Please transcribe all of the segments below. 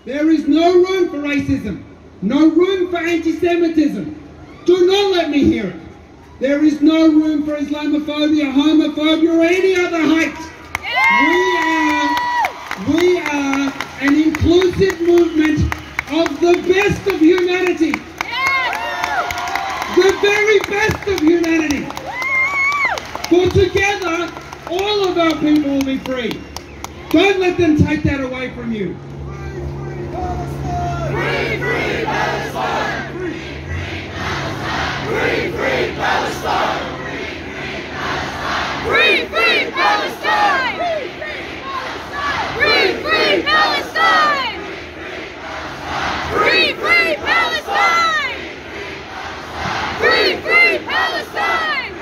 There is no room for racism, no room for anti-Semitism. Do not let me hear it. There is no room for Islamophobia, homophobia, or any other hate. We are an inclusive movement of the best of humanity. The very best of humanity. For together, all of our people will be free. Don't let them take that away from you. Free, free Palestine! Free, free Palestine! Free, free Palestine! Free, free Palestine! Free, free Palestine! Free, free Palestine!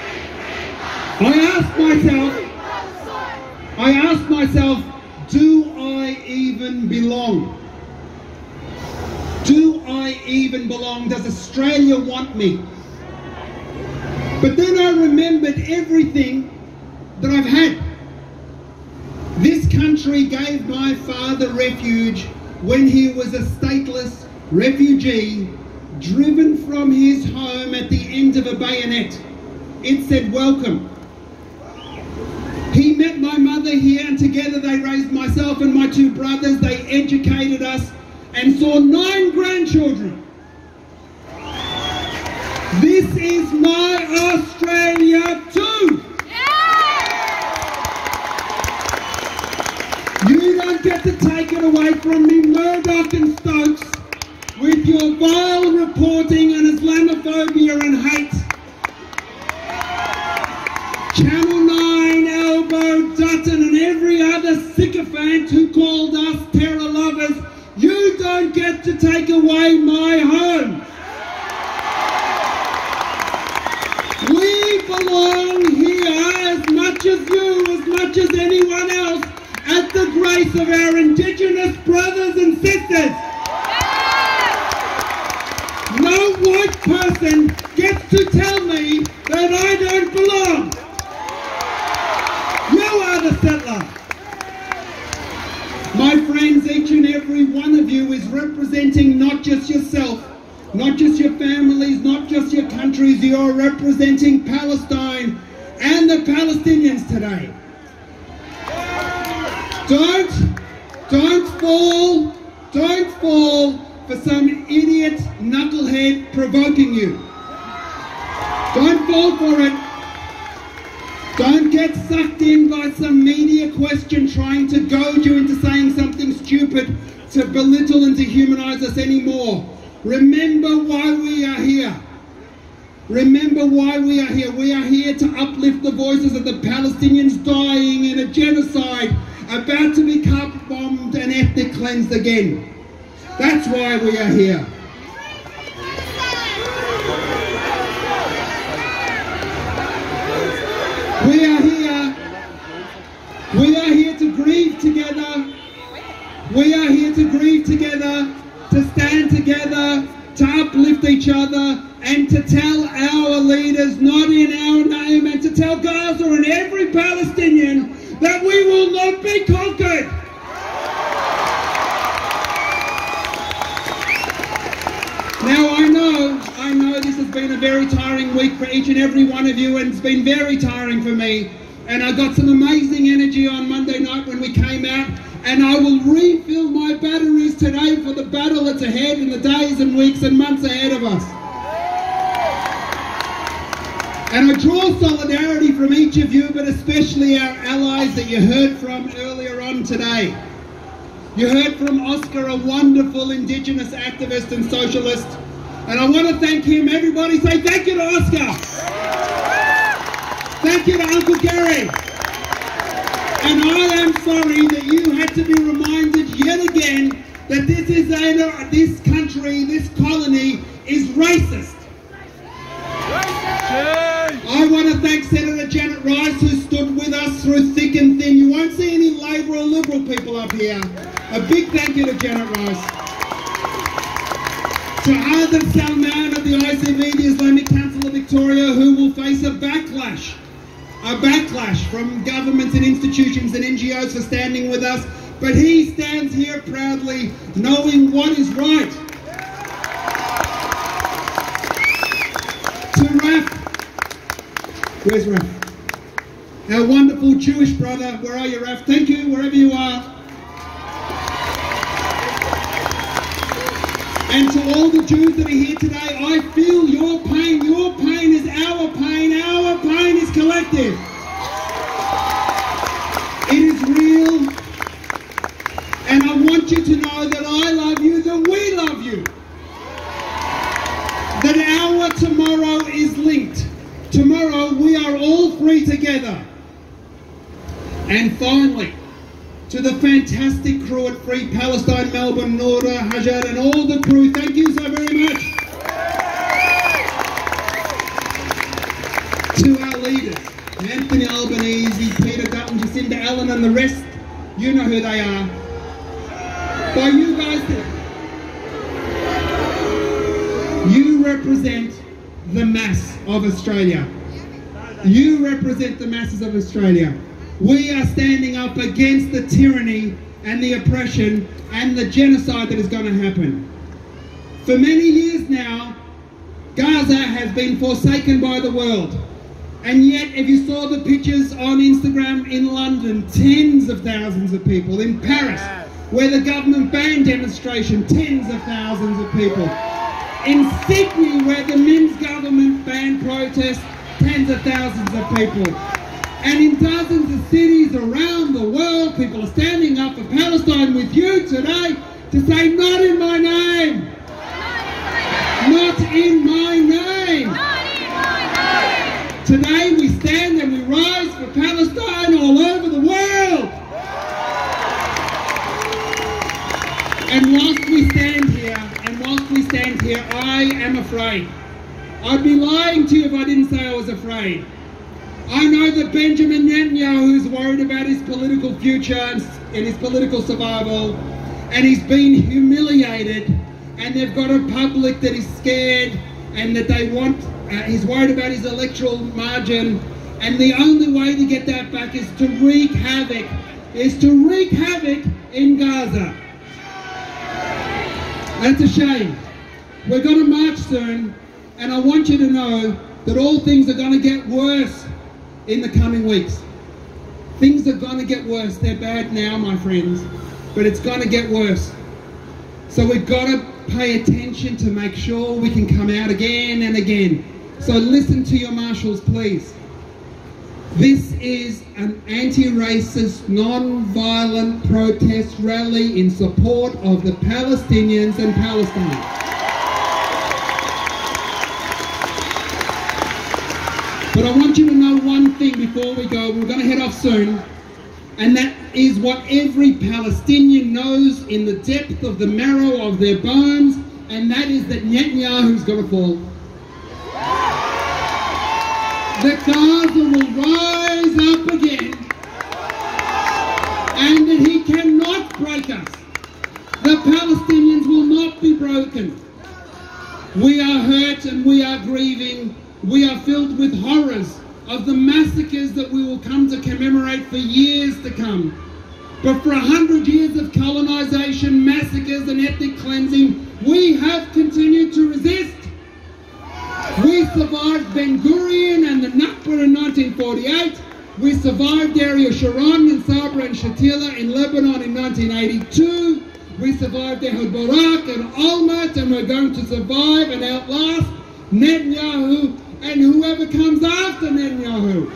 I ask myself, do I even belong? Do I even belong? Does Australia want me? But then I remembered everything that I've had. This country gave my father refuge when he was a stateless refugee, driven from his home at the end of a bayonet. It said, welcome. He met my mother here, and together they raised myself and my two brothers. They educated us and saw 9 grandchildren. This is my Australia too. You don't get to take it away from me, Murdoch and Stokes, with your vile reporting and Islamophobia and hate. Channel 9, Elbow, Dutton and every other sycophant who called us terror lovers, you don't get to take away my home. We belong here as much as you, as much as anyone else, at the grace of our Indigenous brothers and sisters. No white person gets to tell me that I don't belong. You are the settler. My friends, each and every one of you is representing not just yourself, not just your families, not just your countries. You are representing Palestine and the Palestinians today. Don't fall for some idiot knucklehead provoking you. Don't fall for it. Don't get sucked in by some media question trying to goad you into saying something stupid to belittle and dehumanize us anymore. Remember why we are here. Remember why we are here. We are here to uplift the voices of the Palestinians dying in a genocide, about to be carpet bombed and ethnic cleansed again. That's why we are here. We are here to grieve together. We are here to grieve together, to stand together, to uplift each other, and to tell our leaders, not in our name, and to tell Gaza and every Palestinian that we will not be conquered. Now I know this has been a very tiring week for each and every one of you, and it's been very tiring for me. And I got some amazing energy on Monday night when we came out, and I will refill my batteries today for the battle that's ahead in the days and weeks and months ahead of us. And I draw solidarity from each of you, but especially our allies that you heard from earlier on today. You heard from Oscar, a wonderful Indigenous activist and socialist. And I want to thank him. Everybody say thank you to Oscar. Thank you to Uncle Gary. And I am sorry that you had to be reminded yet again that this country, this colony is racist. I want to thank Senator Janet Rice, who stood with us through thick and thin. You won't see any Labor or Liberal people up here. A big thank you to Janet Rice. To Adil Salman of the ICV, the Islamic Council of Victoria, who will face a backlash from governments and institutions and NGOs for standing with us. But he stands here proudly knowing what is right. To Raf, where's Raf? Our wonderful Jewish brother, where are you, Raf? Thank you, wherever you are. And to all the Jews that are here today, I feel your pain. Your pain is our pain. Our pain is collective. It is real. And I want you to know that I love you, that we love you. That our tomorrow is linked. Tomorrow we are all free together. And finally, to the fantastic crew at Free Palestine, Melbourne, Noura, Hajar, and all the crew, thank you so very much. To our leaders, Anthony Albanese, Peter Dutton, Jacinda Allen, and the rest, you know who they are. By you guys, you represent the mass of Australia. You represent the masses of Australia. We are standing up against the tyranny and the oppression and the genocide that is going to happen. For many years now, Gaza has been forsaken by the world. And yet, if you saw the pictures on Instagram in London, tens of thousands of people. In Paris, where the government banned demonstration, tens of thousands of people. In Sydney, where the Men's government banned protests, tens of thousands of people. And in dozens of cities around the world, people are standing up for Palestine with you today to say, not in my name. Not in my name. Not in my name. Today we stand and we rise for Palestine all over the world. And whilst we stand here, I am afraid. I'd be lying to you if I didn't say I was afraid. I know that Benjamin Netanyahu is worried about his political future and his political survival, and he's been humiliated, and they've got a public that is scared and that they want, he's worried about his electoral margin, and the only way to get that back is to wreak havoc in Gaza. That's a shame. We're going to march soon, and I want you to know that all things are going to get worse in the coming weeks. Things are going to get worse. They're bad now, my friends, but it's going to get worse. So we've got to pay attention to make sure we can come out again and again. So listen to your marshals, please. This is an anti-racist, non-violent protest rally in support of the Palestinians and Palestine. But I want you to know one thing before we go. We're going to head off soon. And that is what every Palestinian knows in the depth of the marrow of their bones. And that is that Netanyahu's going to fall. That Gaza will rise up again. And that he cannot break us. The Palestinians will not be broken. We are hurt and we are grieving. We are filled with horrors of the massacres that we will come to commemorate for years to come. But for 100 years of colonisation, massacres and ethnic cleansing, we have continued to resist. We survived Ben Gurion and the Nakba in 1948. We survived Ariel Sharon and Sabra and Shatila in Lebanon in 1982. We survived Ehud Barak and Olmert, and we're going to survive and outlast Netanyahu and whoever comes after Netanyahu.